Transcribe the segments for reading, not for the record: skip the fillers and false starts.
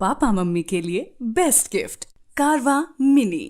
Papa mummy के लिए best gift कारवा मिनी।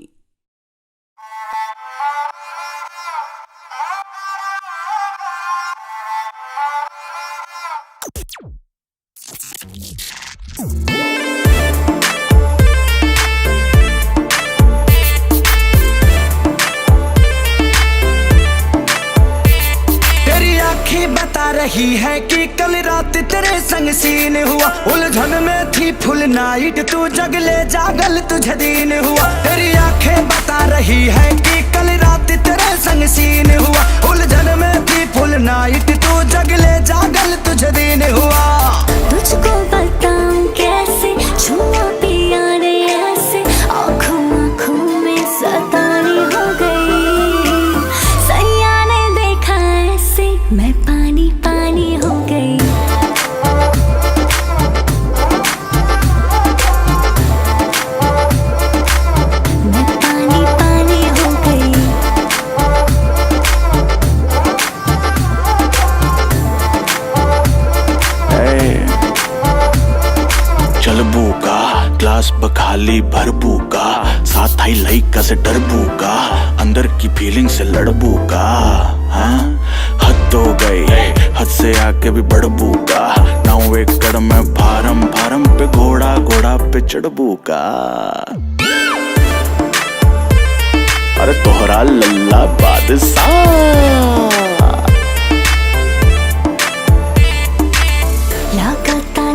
बता रही है कि कल रात तेरे संग सीन हुआ, उलझन में थी फुल नाइट, तू जगले जागल तुझे दिन हुआ। तेरी आंखें बता रही है कि कल रात तेरे संग सीन हुआ, उलझन में थी फुल नाइट, तू जगले जागल तुझे दिन हुआ। तुझको बताऊं कैसे छुआ पिया रे ऐसे, आँखों आँखों में सतानी हो गई। सैया ने देखा ऐसे मैं पानी पानी हो गई। मैं पानी पानी हो गई। चलबू का ग्लास बखाली भरबू का, साथ आई लइका से डरबू का, अंदर की फीलिंग से लड़बू का। हाँ हद हो गई, हद से आके भी बढ़बू का, 9 एकड़ में फारम फारम पे घोड़ा घोड़ा पे चढ़बू का। अरे तोहरा लल्ला बादशाह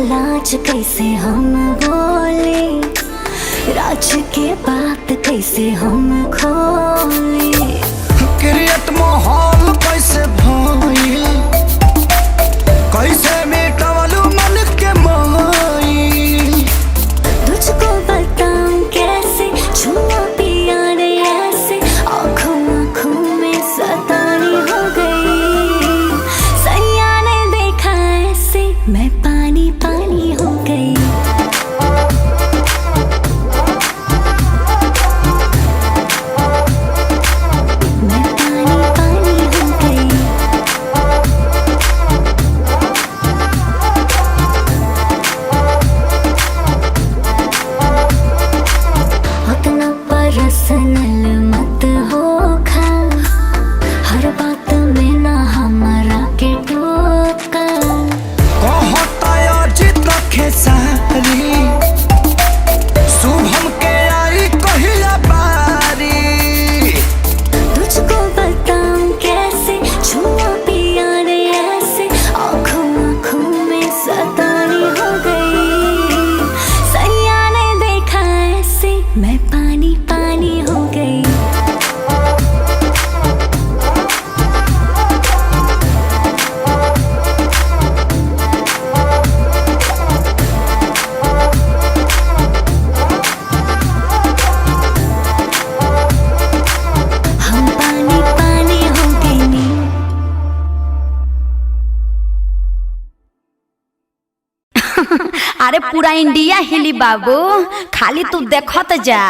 लाज कैसे हम बोले, राज के बात कैसे हम खोले। क्रिएट माहौल कैसे भइल, कैसे मिटवलू मन के माइल। तुझको बताऊं कैसे छुआ पिया रे ऐसे, आँखों आँखों में सतानी हो गई। सैया ने देखा ऐसे मैं पानी पानी हो गई। मैं पानी पानी हो गई। उतना पर्सनल मत होखा, हर बात में ना हमारा के टोका। सारी शुभम के आई कहिया बारी। तुझको बताऊं कैसे छुआ पिया रे ऐसे, आँखों आँखों में सतानी हो गई। सैया ने देखा ऐसे मैं पानी पानी हो गई। अरे पूरा इंडिया हिली बाबू, खाली तू देखत जा।